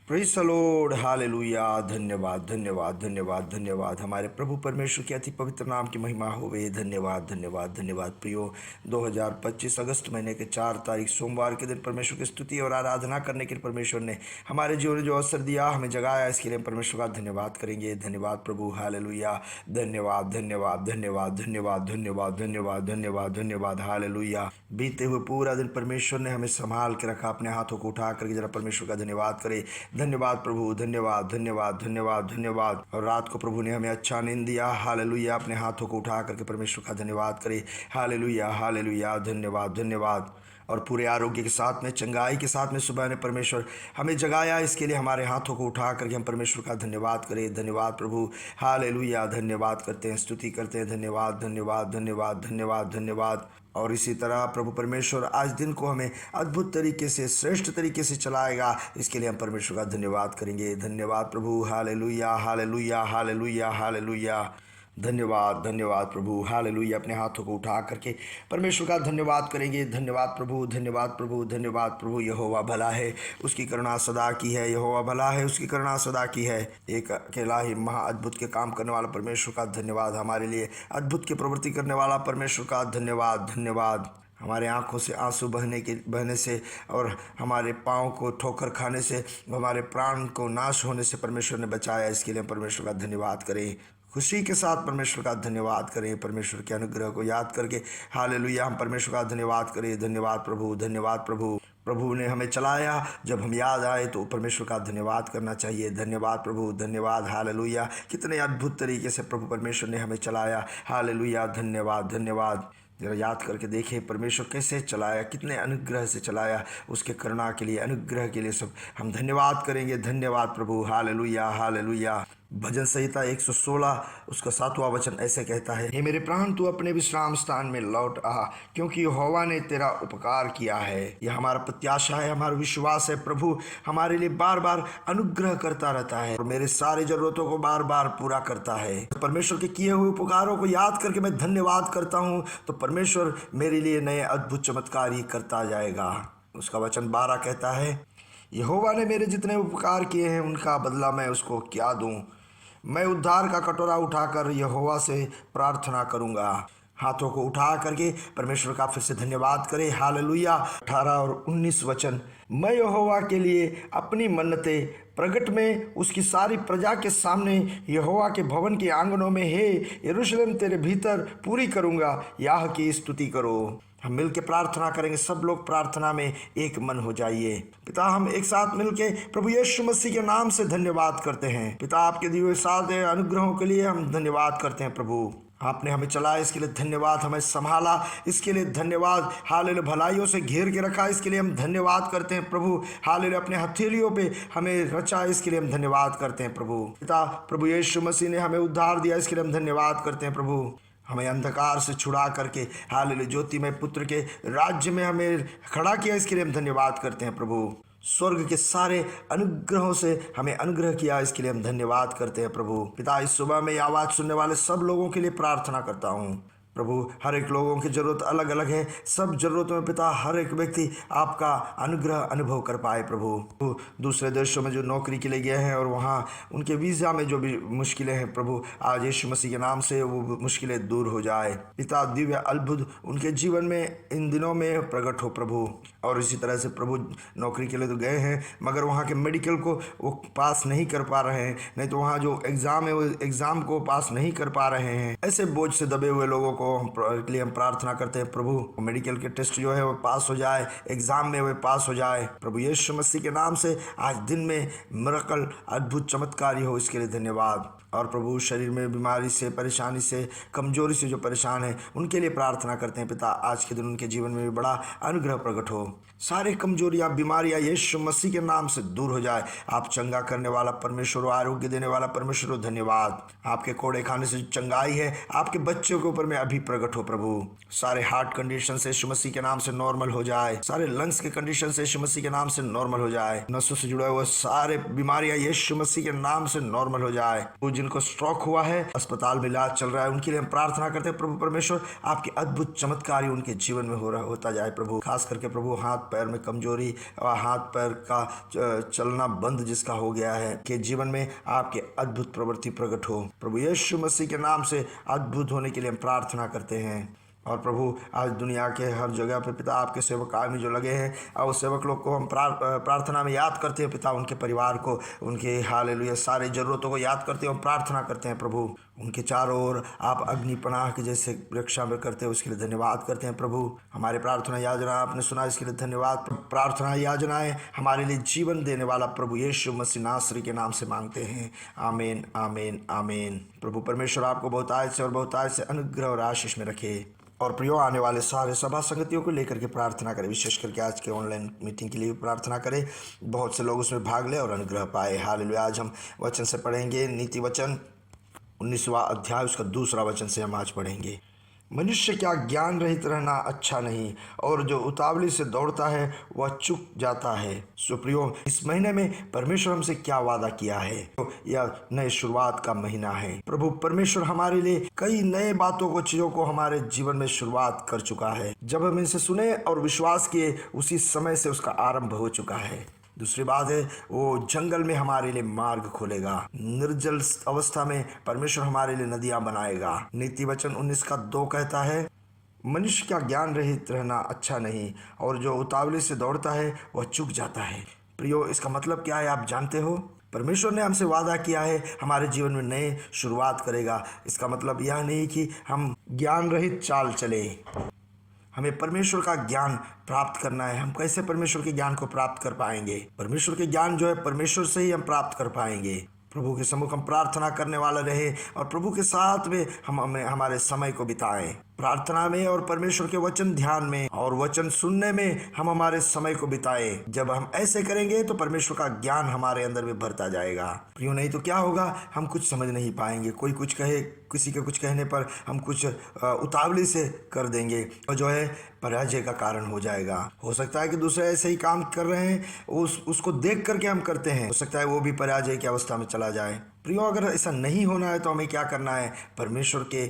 Praise the Lord, hallelujah. धन्यवाद, धन्यवाद, धन्यवाद, धन्यवाद। हमारे प्रभु परमेश्वर के अति पवित्र नाम की महिमा होवे। धन्यवाद, धन्यवाद, धन्यवाद। प्रियो, 2025 अगस्त महीने के 4 तारीख सोमवार के दिन परमेश्वर की स्तुति और आराधना करने के लिए परमेश्वर ने हमारे जीवन में जो अवसर दिया, हमें जगाया, इसके लिए हम परमेश्वर का धन्यवाद करेंगे। धन्यवाद प्रभु, हालेलुया। धन्यवाद, धन्यवाद, धन्यवाद, धन्यवाद, धन्यवाद, धन्यवाद, धन्यवाद, धन्यवाद, हालेलुया। बीते हुए पूरा दिन परमेश्वर ने हमें संभाल के रखा। अपने हाथों को उठा करके जरा परमेश्वर का धन्यवाद करें। धन्यवाद प्रभु, धन्यवाद, धन्यवाद, धन्यवाद, धन्यवाद। और रात को प्रभु ने हमें अच्छा नींद दिया। हालेलुया। अपने हाथों को उठा करके परमेश्वर का धन्यवाद करें। हालेलुया, हालेलुया, धन्यवाद, धन्यवाद। और पूरे आरोग्य के साथ में, चंगाई के साथ में सुबह ने परमेश्वर हमें जगाया, इसके लिए हमारे हाथों को उठा करके हम परमेश्वर का धन्यवाद करें। धन्यवाद प्रभु, हालेलुया। धन्यवाद करते हैं, स्तुति करते हैं। धन्यवाद, धन्यवाद, धन्यवाद, धन्यवाद, धन्यवाद। और इसी तरह प्रभु परमेश्वर आज दिन को हमें अद्भुत तरीके से, श्रेष्ठ तरीके से चलाएगा, इसके लिए हम परमेश्वर का धन्यवाद करेंगे। धन्यवाद प्रभु, हालेलुया, हालेलुया, हालेलुया, हालेलुया। धन्यवाद, धन्यवाद प्रभु, हालेलुया। अपने हाथों को उठा करके परमेश्वर का धन्यवाद करेंगे। धन्यवाद प्रभु, धन्यवाद प्रभु, धन्यवाद प्रभु। यहोवा भला है, उसकी करुणा सदा की है। यहोवा भला है, उसकी करुणा सदा की है। एक अकेला ही महा अद्भुत के काम करने वाला परमेश्वर का धन्यवाद। हमारे लिए अद्भुत की प्रवृत्ति करने वाला परमेश्वर का धन्यवाद, धन्यवाद। हमारे आंखों से आंसू बहने से और हमारे पाँव को ठोकर खाने से, हमारे प्राण को नाश होने से परमेश्वर ने बचाया, इसके लिए हम परमेश्वर का धन्यवाद करें। खुशी के साथ परमेश्वर का धन्यवाद करें। परमेश्वर के अनुग्रह को याद करके हालेलुया हम परमेश्वर का धन्यवाद करें। धन्यवाद प्रभु, धन्यवाद प्रभु। प्रभु ने हमें चलाया, जब हम याद आए तो परमेश्वर का धन्यवाद करना चाहिए। धन्यवाद प्रभु, धन्यवाद, हालेलुया। कितने अद्भुत तरीके से प्रभु परमेश्वर ने हमें चलाया। हालेलुया, धन्यवाद, धन्यवाद। जरा याद करके देखें परमेश्वर कैसे चलाया, कितने अनुग्रह से चलाया। उसके करुणा के लिए, अनुग्रह के लिए सब हम धन्यवाद करेंगे। धन्यवाद प्रभु, हालेलुया, हालेलुया। भजन संहिता 116 उसका 7वां वचन ऐसे कहता है, हे मेरे प्राण, तू अपने विश्राम स्थान में लौट आ, क्योंकि यहोवा ने तेरा उपकार किया है। यह हमारा प्रत्याशा है, हमारा विश्वास है। प्रभु हमारे लिए बार बार अनुग्रह करता रहता है और मेरे सारी जरूरतों को बार बार पूरा करता है। परमेश्वर के किए हुए उपकारों को याद करके मैं धन्यवाद करता हूँ, तो परमेश्वर मेरे लिए नए अद्भुत चमत्कार ही करता जाएगा। उसका वचन 12 कहता है, यहोवा ने मेरे जितने उपकार किए हैं उनका बदला मैं उसको क्या दूं। मैं उद्धार का कटोरा उठाकर यहोवा से प्रार्थना करूंगा। हाथों को उठा करके परमेश्वर का फिर से धन्यवाद करें। हालेलुया। 18 और 19 वचन, मैं यहोवा के लिए अपनी मन्नतें प्रगट में उसकी सारी प्रजा के सामने यहोवा के भवन के आंगनों में, हे यरूशलेम तेरे भीतर पूरी करूंगा। याह की स्तुति करो। हम मिल के प्रार्थना करेंगे। सब लोग प्रार्थना में एक मन हो जाइए। पिता, हम एक साथ मिल के प्रभु यीशु मसीह के नाम से धन्यवाद करते हैं। पिता, आपके दिए हुए सारे अनुग्रहों के लिए हम धन्यवाद करते हैं। प्रभु आपने हमें चलाया, इसके लिए धन्यवाद। हमें संभाला, इसके लिए धन्यवाद। हालेलुया। भलाइयों से घेर के रखा, इसके लिए हम धन्यवाद करते हैं। प्रभु हालेलुया। अपने हथेलियों पे हमें रचा, इसके लिए हम धन्यवाद करते हैं। प्रभु पिता, प्रभु यीशु मसीह ने हमें उद्धार दिया, इसके लिए हम धन्यवाद करते हैं। प्रभु हमें अंधकार से छुड़ा करके हालेलुया ज्योतिमय पुत्र के राज्य में हमें खड़ा किया, इसके लिए हम धन्यवाद करते हैं। प्रभु स्वर्ग के सारे अनुग्रहों से हमें अनुग्रह किया, इसके लिए हम धन्यवाद करते हैं। प्रभु पिता, इस सुबह में आवाज़ सुनने वाले सब लोगों के लिए प्रार्थना करता हूँ। प्रभु हर एक लोगों की ज़रूरत अलग अलग है। सब ज़रूरतों में पिता हर एक व्यक्ति आपका अनुग्रह अनुभव कर पाए। प्रभु दूसरे देशों में जो नौकरी के लिए गए हैं और वहाँ उनके वीज़ा में जो भी मुश्किलें हैं, प्रभु आज यीशु मसीह के नाम से वो मुश्किलें दूर हो जाए। पिता दिव्य अद्भुत उनके जीवन में इन दिनों में प्रकट हो। प्रभु और इसी तरह से प्रभु नौकरी के लिए तो गए हैं, मगर वहाँ के मेडिकल को वो पास नहीं कर पा रहे हैं, नहीं तो वहाँ जो एग्ज़ाम है वो एग्ज़ाम को पास नहीं कर पा रहे हैं। ऐसे बोझ से दबे हुए लोगों को के लिए हम प्रार्थना करते हैं। प्रभु मेडिकल के टेस्ट जो है वो पास हो जाए, एग्जाम में वो पास हो जाए। प्रभु यीशु मसीह के नाम से आज दिन में मिरेकल अद्भुत चमत्कारी हो, इसके लिए धन्यवाद। और प्रभु शरीर में बीमारी से, परेशानी से, कमजोरी से जो परेशान है उनके लिए प्रार्थना करते हैं। पिता आज के दिन उनके जीवन में भी बड़ा अनुग्रह प्रकट हो। सारे कमजोरियां, बीमारियां यीशु मसीह के नाम से दूर हो जाए। आप चंगा करने वाला परमेश्वर, आरोग्य देने वाला परमेश्वर, धन्यवाद। आपके कोड़े खाने से चंगाई है आपके बच्चों के ऊपर में अभी प्रकट हो। प्रभु सारे हार्ट कंडीशन से यीशु मसीह के नाम से नॉर्मल हो जाए। सारे लंग्स के कंडीशन से यीशु मसीह के नाम से नॉर्मल हो जाए। नसों से जुड़े हुए सारे बीमारियां यीशु मसीह के नाम से नॉर्मल हो जाए। जिनको स्ट्रोक हुआ है, अस्पताल में इलाज चल रहा है, उनके लिए हम प्रार्थना करते हैं। प्रभु परमेश्वर आपके अद्भुत चमत्कारी उनके जीवन में होता जाए। प्रभु खास करके प्रभु हाथ पैर में कमजोरी और हाथ पैर का चलना बंद जिसका हो गया है, कि जीवन में आपके अद्भुत प्रवृत्ति प्रकट हो। प्रभु यीशु मसीह के नाम से अद्भुत होने के लिए हम प्रार्थना करते हैं। और प्रभु आज दुनिया के हर जगह पे पिता आपके सेवक में जो लगे हैं, और उस सेवक लोग को हम प्रार्थना में याद करते हैं पिता, उनके परिवार को, उनके हालेलुया सारी ज़रूरतों को याद करते हैं, हम प्रार्थना करते हैं प्रभु। उनके चारों ओर आप अग्निपनाह के जैसे रक्षा में करते हैं, उसके लिए धन्यवाद करते हैं प्रभु। हमारे प्रार्थना याजना आपने सुना, इसके लिए धन्यवाद। प्रार्थना याजनाएं हमारे लिए जीवन देने वाला प्रभु यीशु मसीह नासरी के नाम से मांगते हैं। आमीन आमीन आमीन। प्रभु परमेश्वर आपको बहुतायत से और बहुतायत से अनुग्रह और आशीष में रखे। और प्रियो आने वाले सारे सभा संगतियों को लेकर के प्रार्थना करें, विशेष करके आज के ऑनलाइन मीटिंग के लिए भी प्रार्थना करें। बहुत से लोग उसमें भाग लें और अनुग्रह पाए। हालेलुया। आज हम वचन से पढ़ेंगे, नीति वचन 19वां अध्याय उसका 2 वचन से हम आज पढ़ेंगे। मनुष्य क्या ज्ञान रहित रहना अच्छा नहीं, और जो उतावली से दौड़ता है वह चूक जाता है। सुप्रियो, इस महीने में परमेश्वर हमसे क्या वादा किया है? तो यह नए शुरुआत का महीना है। प्रभु परमेश्वर हमारे लिए कई नए बातों को, चीजों को हमारे जीवन में शुरुआत कर चुका है। जब हम इसे सुने और विश्वास किए, उसी समय से उसका आरंभ हो चुका है। दूसरी बात है, वो जंगल में हमारे लिए मार्ग खोलेगा। निर्जल अवस्था में परमेश्वर हमारे लिए नदियां बनाएगा। नीति वचन 19:2 कहता है, मनुष्य का ज्ञान रहित रहना अच्छा नहीं, और जो उतावली से दौड़ता है वह चूक जाता है। प्रियो, इसका मतलब क्या है आप जानते हो? परमेश्वर ने हमसे वादा किया है हमारे जीवन में नए शुरुआत करेगा। इसका मतलब यह नहीं कि हम ज्ञान रहित चाल चले। हमें परमेश्वर का ज्ञान प्राप्त करना है। हम कैसे परमेश्वर के ज्ञान को प्राप्त कर पाएंगे? परमेश्वर के ज्ञान जो है परमेश्वर से ही हम प्राप्त कर पाएंगे। प्रभु के सम्मुख हम प्रार्थना करने वाले रहे, और प्रभु के साथ में हम हमारे समय को बिताएं प्रार्थना में, और परमेश्वर के वचन ध्यान में और वचन सुनने में हम हमारे समय को बिताएं। जब हम ऐसे करेंगे तो परमेश्वर का ज्ञान हमारे अंदर में भरता जाएगा। प्रियो, नहीं तो क्या होगा, हम कुछ समझ नहीं पाएंगे। कोई कुछ कहे, किसी के कुछ कहने पर हम कुछ उतावली से कर देंगे, और जो है पराजय का कारण हो जाएगा। हो सकता है कि दूसरे ऐसे ही काम कर रहे हैं, उसको देख करके हम करते हैं, हो सकता है वो भी पराजय की अवस्था में चला जाए। प्रियो, अगर ऐसा नहीं होना है तो हमें क्या करना है? परमेश्वर के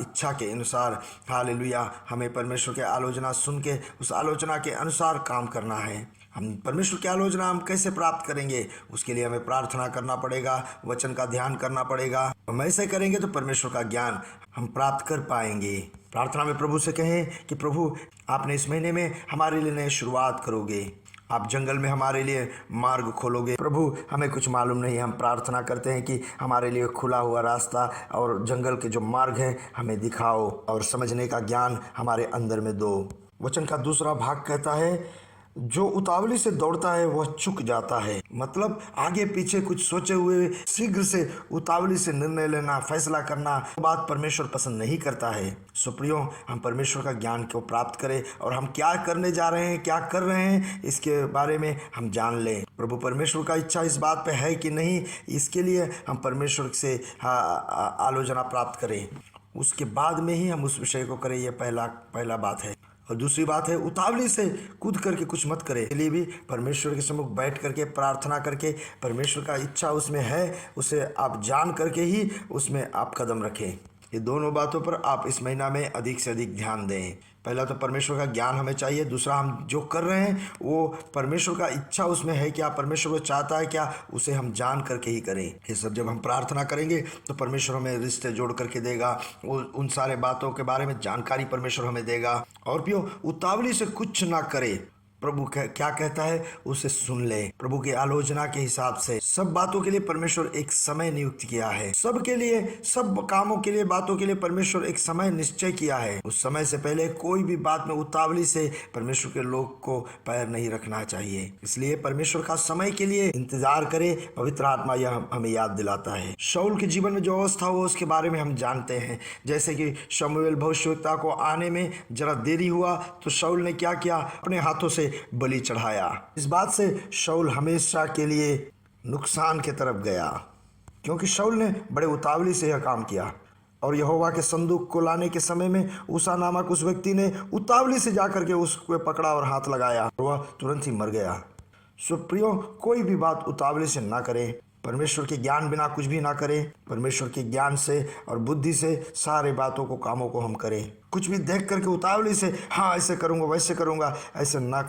इच्छा के अनुसार, हालेलुया, हमें परमेश्वर के आलोचना सुन के उस आलोचना के अनुसार काम करना है। हम परमेश्वर की आलोचना हम कैसे प्राप्त करेंगे? उसके लिए हमें प्रार्थना करना पड़ेगा, वचन का ध्यान करना पड़ेगा। हम ऐसे करेंगे तो परमेश्वर का ज्ञान हम प्राप्त कर पाएंगे। प्रार्थना में प्रभु से कहें कि प्रभु, आपने इस महीने में हमारे लिए नई शुरुआत करोगे, आप जंगल में हमारे लिए मार्ग खोलोगे। प्रभु, हमें कुछ मालूम नहीं, हम प्रार्थना करते हैं कि हमारे लिए खुला हुआ रास्ता और जंगल के जो मार्ग हैं हमें दिखाओ, और समझने का ज्ञान हमारे अंदर में दो। वचन का 2 भाग कहता है, जो उतावली से दौड़ता है वह चूक जाता है। मतलब आगे पीछे कुछ सोचे हुए शीघ्र से उतावली से निर्णय लेना, फैसला करना, बात परमेश्वर पसंद नहीं करता है। सुप्रियो, हम परमेश्वर का ज्ञान को प्राप्त करें, और हम क्या करने जा रहे हैं, क्या कर रहे हैं, इसके बारे में हम जान लें। प्रभु परमेश्वर का इच्छा इस बात पे है कि नहीं, इसके लिए हम परमेश्वर से आलोचना प्राप्त करें। उसके बाद में ही हम उस विषय को करें, यह पहला बात है। और दूसरी बात है, उतावली से कूद करके कुछ मत करें। इसलिए भी परमेश्वर के सम्मुख बैठ करके प्रार्थना करके, परमेश्वर का इच्छा उसमें है, उसे आप जान करके ही उसमें आप कदम रखें। ये दोनों बातों पर आप इस महीना में अधिक से अधिक ध्यान दें। पहला तो परमेश्वर का ज्ञान हमें चाहिए, दूसरा हम जो कर रहे हैं वो परमेश्वर का इच्छा उसमें है क्या, परमेश्वर वो चाहता है क्या, उसे हम जान करके ही करें। ये सब जब हम प्रार्थना करेंगे तो परमेश्वर हमें रिश्ते जोड़ करके देगा, वो उन सारे बातों के बारे में जानकारी परमेश्वर हमें देगा। और प्रियो, उतावली से कुछ ना करे। प्रभु क्या कहता है उसे सुन ले। प्रभु की आलोचना के हिसाब से सब बातों के लिए परमेश्वर एक समय नियुक्त किया है। सब के लिए, सब कामों के लिए, बातों के लिए परमेश्वर एक समय निश्चय किया है। उस समय से पहले कोई भी बात में उतावली से परमेश्वर के लोग को पैर नहीं रखना चाहिए। इसलिए परमेश्वर का समय के लिए इंतजार करे। पवित्र आत्मा यह हमें याद दिलाता है। शाऊल के जीवन में जो अवस्था हुआ उसके बारे में हम जानते हैं। जैसे कि शमूएल भविष्यवक्ता को आने में जरा देरी हुआ तो शाऊल ने क्या किया, अपने हाथों से बलि चढ़ाया। इस बात से शाऊल हमेशा के लिए नुकसान की तरफ गया, क्योंकि शाऊल ने बड़े उतावली से यह काम किया। और यहोवा के संदूक को लाने के समय में उसा नामक उस व्यक्ति ने उतावली से जाकर के उसको पकड़ा और हाथ लगाया, वह तुरंत ही मर गया। सो प्रियो, कोई भी बात उतावली से ना करें। परमेश्वर के ज्ञान बिना कुछ भी ना करें। परमेश्वर के ज्ञान से और बुद्धि से सारे बातों को, कामों को हम करें। कुछ भी देख करके उतावली से हाँ ऐसे करूँगा वैसे करूँगा ऐसे ना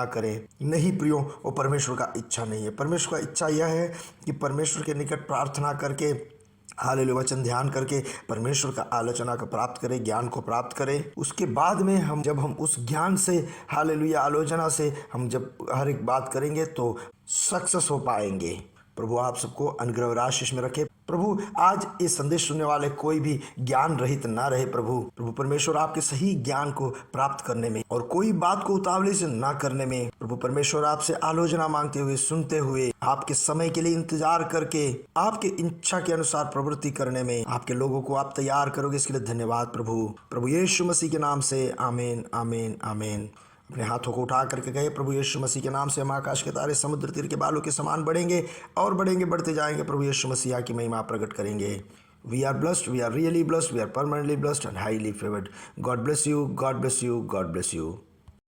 करें। नहीं प्रियो, वो परमेश्वर का इच्छा नहीं है। परमेश्वर का इच्छा यह है कि परमेश्वर के निकट प्रार्थना करके, हालेलुया, वचन ध्यान करके परमेश्वर का आलोचना को प्राप्त करें, ज्ञान को प्राप्त करें। उसके बाद में जब हम उस ज्ञान से, हालेलुया, आलोचना से हम जब हर एक बात करेंगे तो सक्सेस हो पाएंगे। प्रभु आप सबको अनुग्रह और आशीष में रखे। प्रभु आज ये संदेश सुनने वाले कोई भी ज्ञान रहित ना रहे। प्रभु परमेश्वर आपके सही ज्ञान को प्राप्त करने में और कोई बात को उतावली से ना करने में, प्रभु परमेश्वर आपसे आलोचना मांगते हुए, सुनते हुए, आपके समय के लिए इंतजार करके, आपके इच्छा के अनुसार प्रवृत्ति करने में आपके लोगों को आप तैयार करोगे। इसके लिए धन्यवाद प्रभु यीशु मसीह के नाम से आमीन, आमीन, आमीन। अपने हाथों को उठा करके कहे, प्रभु यीशु मसीह के नाम से हम आकाश के तारे समुद्र तीर के बालों के समान बढ़ेंगे और बढ़ेंगे, बढ़ते जाएंगे। प्रभु यीशु मसीह की महिमा प्रकट करेंगे। We are blessed, we are really blessed, we are permanently blessed and highly favoured. God bless you, God bless you, God bless you.